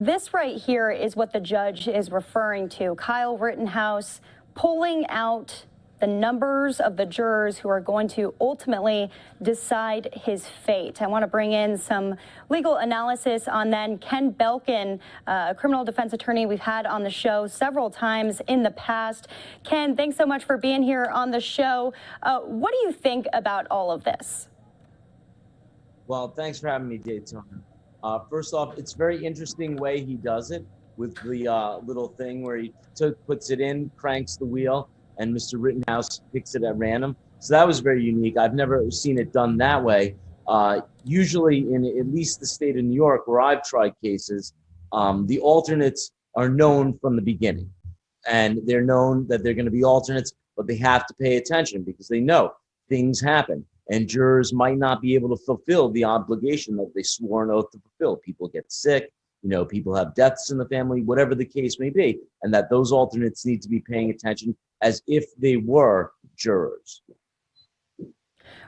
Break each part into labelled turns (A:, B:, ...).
A: This right here is what the judge is referring to. Kyle Rittenhouse pulling out the numbers of the jurors who are going to ultimately decide his fate. I want to bring in some legal analysis on that. Ken Belkin, a criminal defense attorney we've had on the show several times in the past. Ken, thanks so much for being here on the show. What do you think about all of this?
B: Well, thanks for having me, Daytona. First off, it's very interesting way he does it with the little thing where he puts it in, cranks the wheel, and Mr. Rittenhouse picks it at random. So that was very unique. I've never seen it done that way. Usually in at least the state of New York, where I've tried cases, the alternates are known from the beginning. And they're known that they're going to be alternates, but they have to pay attention because they know things happen. And jurors might not be able to fulfill the obligation that they swore an oath to fulfill. People get sick, people have deaths in the family, whatever the case may be, and that those alternates need to be paying attention as if they were jurors.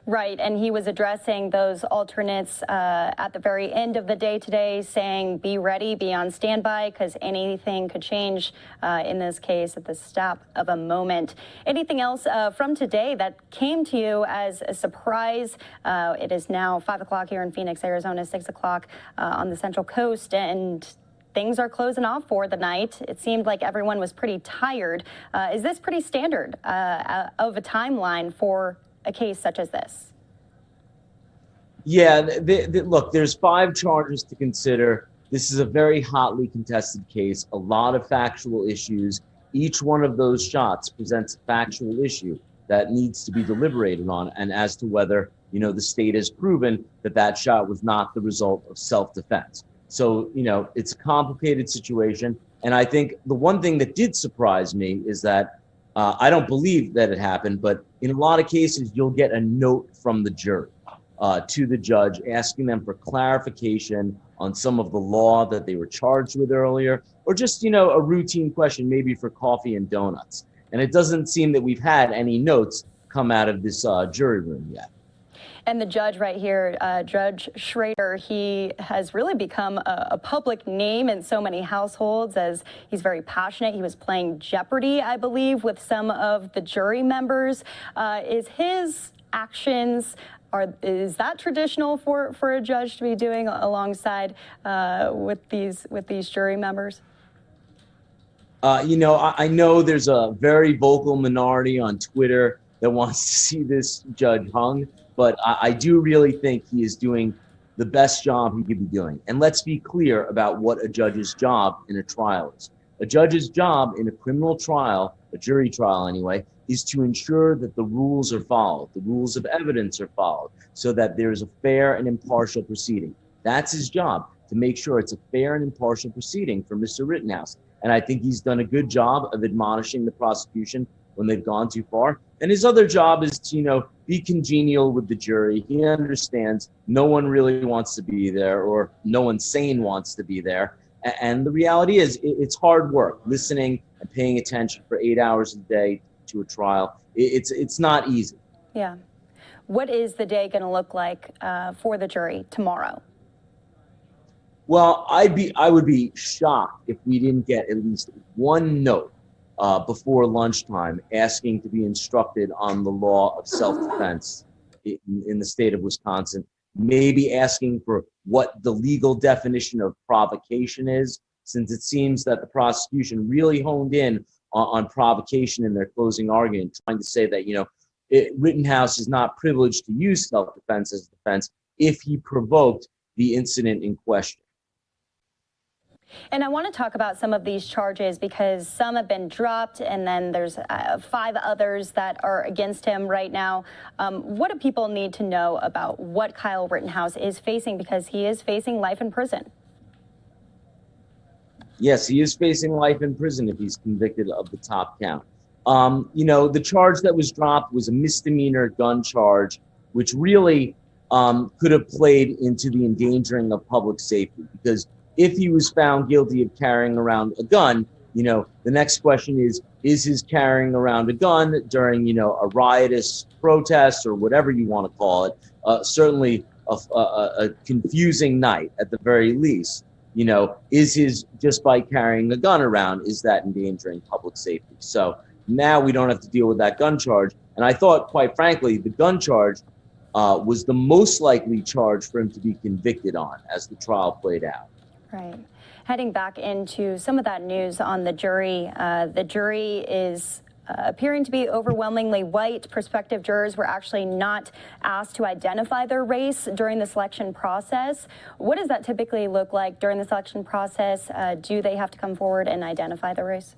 A: Right, and he was addressing those alternates at the very end of the day today, saying be ready, be on standby, because anything could change in this case at the snap of a moment. Anything else from today that came to you as a surprise? It is now 5 o'clock here in Phoenix, Arizona, 6 o'clock on the Central Coast, and things are closing off for the night. It seemed like everyone was pretty tired. Is this pretty standard of a timeline for a case such as this?
B: Yeah, look, there's 5 charges to consider. This is a very hotly contested case, a lot of factual issues. Each one of those shots presents a factual issue that needs to be deliberated on, and as to whether, the state has proven that that shot was not the result of self-defense. So, it's a complicated situation. And I think the one thing that did surprise me is that I don't believe that it happened, but in a lot of cases, you'll get a note from the jury to the judge asking them for clarification on some of the law that they were charged with earlier, or just, a routine question, maybe for coffee and donuts. And it doesn't seem that we've had any notes come out of this jury room yet.
A: And the judge right here, Judge Schrader, he has really become a public name in so many households as he's very passionate. He was playing Jeopardy, I believe, with some of the jury members. Is his actions, is that traditional for a judge to be doing alongside with these jury members?
B: I know there's a very vocal minority on Twitter that wants to see this judge hung, but I do really think he is doing the best job he could be doing. And let's be clear about what a judge's job in a trial is. A judge's job in a criminal trial, a jury trial anyway, is to ensure that the rules are followed, the rules of evidence are followed, so that there's a fair and impartial proceeding. That's his job, to make sure it's a fair and impartial proceeding for Mr. Rittenhouse. And I think he's done a good job of admonishing the prosecution when they've gone too far. And his other job is to, be congenial with the jury. He understands no one really wants to be there, or no one sane wants to be there. And the reality is it's hard work, listening and paying attention for 8 hours a day to a trial. It's not easy.
A: Yeah. What is the day going to look like for the jury tomorrow?
B: Well, I would be shocked if we didn't get at least one note before lunchtime asking to be instructed on the law of self-defense in the state of Wisconsin, maybe asking for what the legal definition of provocation is, since it seems that the prosecution really honed in on provocation in their closing argument, trying to say that, Rittenhouse is not privileged to use self-defense as defense if he provoked the incident in question.
A: And I want to talk about some of these charges because some have been dropped, and then there's 5 others that are against him right now. What do people need to know about what Kyle Rittenhouse is facing, because he is facing life in prison?
B: Yes, he is facing life in prison if he's convicted of the top count. The charge that was dropped was a misdemeanor gun charge, which really could have played into the endangering of public safety, because if he was found guilty of carrying around a gun, the next question is his carrying around a gun during, a riotous protest or whatever you want to call it, certainly a confusing night at the very least. is his, just by carrying a gun around, is that endangering public safety? So now we don't have to deal with that gun charge. And I thought, quite frankly, the gun charge was the most likely charge for him to be convicted on as the trial played out.
A: Right. Heading back into some of that news on the jury is appearing to be overwhelmingly white. Prospective jurors were actually not asked to identify their race during the selection process. What does that typically look like during the selection process? Do they have to come forward and identify their race?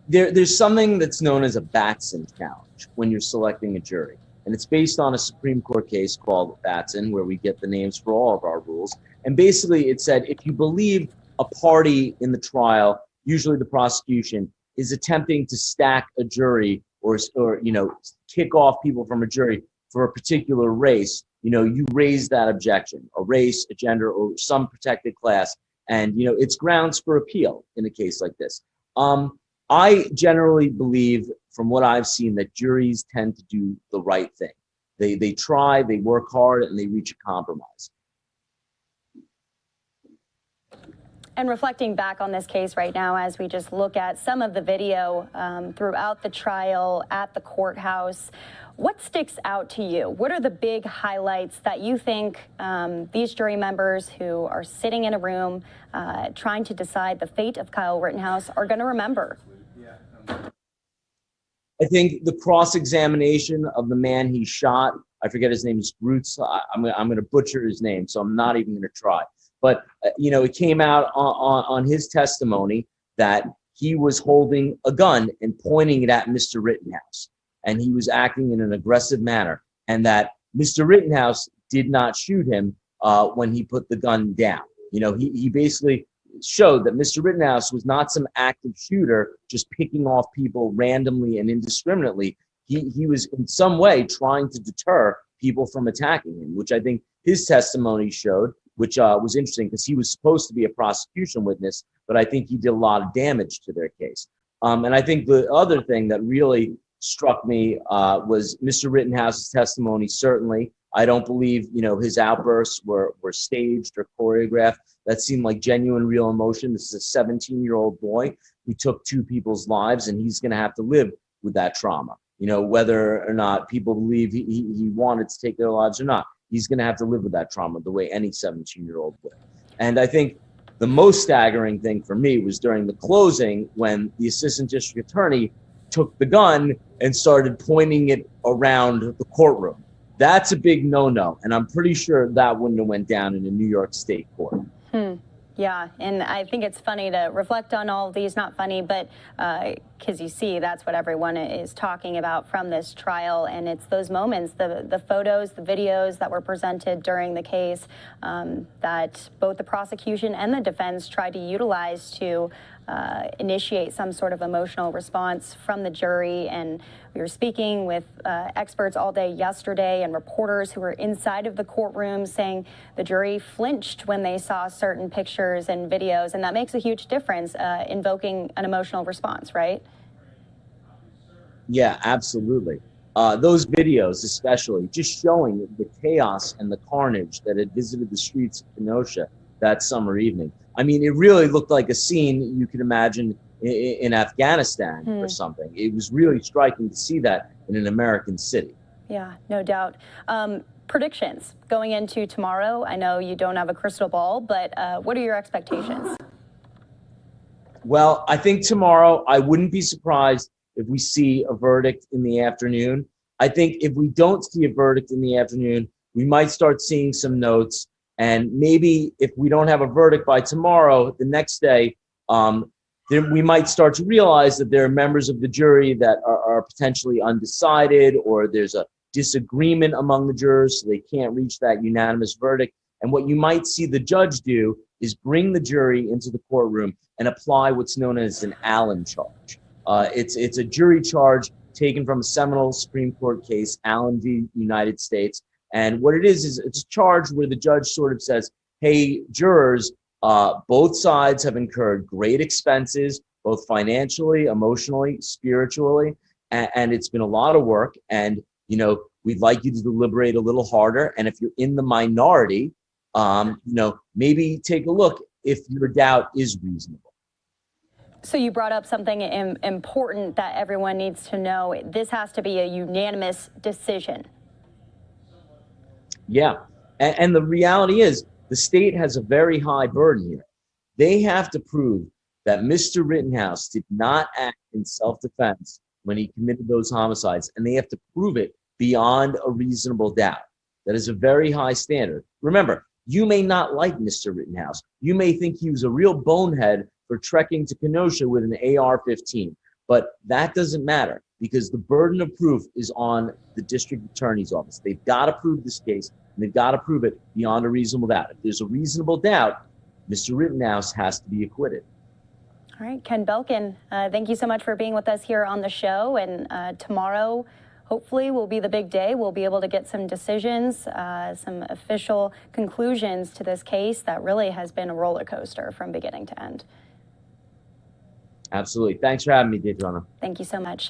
B: There's something that's known as a Batson challenge when you're selecting a jury. And it's based on a Supreme Court case called Batson, where we get the names for all of our rules. And basically it said, if you believe a party in the trial, usually the prosecution, is attempting to stack a jury or kick off people from a jury for a particular race, you raise that objection, a race, a gender, or some protected class. And, it's grounds for appeal in a case like this. I generally believe, from what I've seen, that juries tend to do the right thing. They try, they work hard, and they reach a compromise.
A: And reflecting back on this case right now, as we just look at some of the video throughout the trial at the courthouse, what sticks out to you? What are the big highlights that you think these jury members who are sitting in a room trying to decide the fate of Kyle Rittenhouse are going to remember?
B: I think the cross-examination of the man he shot, I forget his name is Roots. I'm going to butcher his name, so I'm not even going to try. But, it came out on his testimony that he was holding a gun and pointing it at Mr. Rittenhouse, and he was acting in an aggressive manner, and that Mr. Rittenhouse did not shoot him when he put the gun down. He basically showed that Mr. Rittenhouse was not some active shooter just picking off people randomly and indiscriminately. He was in some way trying to deter people from attacking him, which I think his testimony showed, which was interesting because he was supposed to be a prosecution witness, but I think he did a lot of damage to their case. And I think the other thing that really struck me was Mr. Rittenhouse's testimony. Certainly, I don't believe his outbursts were staged or choreographed. That seemed like genuine, real emotion. This is a 17-year-old boy who took two people's lives, and he's going to have to live with that trauma. Whether or not people believe he wanted to take their lives or not, he's going to have to live with that trauma the way any 17-year-old would. And I think the most staggering thing for me was during the closing when the assistant district attorney took the gun and started pointing it around the courtroom. That's a big no-no, and I'm pretty sure that wouldn't have went down in a New York State court.
A: Yeah, and I think it's funny to reflect on all of these, not funny, but because you see that's what everyone is talking about from this trial, and it's those moments, the photos, the videos that were presented during the case that both the prosecution and the defense tried to utilize to initiate some sort of emotional response from the jury. And we were speaking with experts all day yesterday and reporters who were inside of the courtroom saying the jury flinched when they saw certain pictures and videos, and that makes a huge difference, invoking an emotional response, right?
B: Yeah, absolutely. Those videos, especially, just showing the chaos and the carnage that had visited the streets of Kenosha that summer evening. I mean, it really looked like a scene you could imagine in Afghanistan or something. It was really striking to see that in an American city.
A: Yeah, no doubt. Predictions going into tomorrow. I know you don't have a crystal ball, but what are your expectations?
B: Well, I think tomorrow, I wouldn't be surprised if we see a verdict in the afternoon. I think if we don't see a verdict in the afternoon, we might start seeing some notes. And maybe if we don't have a verdict by tomorrow, the next day, then we might start to realize that there are members of the jury that are potentially undecided, or there's a disagreement among the jurors, so they can't reach that unanimous verdict. And what you might see the judge do is bring the jury into the courtroom and apply what's known as an Allen charge. It's a jury charge taken from a seminal Supreme Court case, Allen v. United States. And what it is it's a charge where the judge sort of says, hey, jurors, both sides have incurred great expenses, both financially, emotionally, spiritually, and it's been a lot of work. And, we'd like you to deliberate a little harder. And if you're in the minority, maybe take a look if your doubt is reasonable.
A: So you brought up something important that everyone needs to know. This has to be a unanimous decision.
B: Yeah. And the reality is the state has a very high burden here. They have to prove that Mr. Rittenhouse did not act in self-defense when he committed those homicides, and they have to prove it beyond a reasonable doubt. That is a very high standard. Remember, you may not like Mr. Rittenhouse. You may think he was a real bonehead for trekking to Kenosha with an AR-15, but that doesn't matter because the burden of proof is on the district attorney's office. They've got to prove this case, and they've got to prove it beyond a reasonable doubt. If there's a reasonable doubt, Mr. Rittenhouse has to be acquitted.
A: All right, Ken Belkin, thank you so much for being with us here on the show. And tomorrow, hopefully, will be the big day. We'll be able to get some decisions, some official conclusions to this case that really has been a roller coaster from beginning to end.
B: Absolutely. Thanks for having me, Daytona.
A: Thank you so much.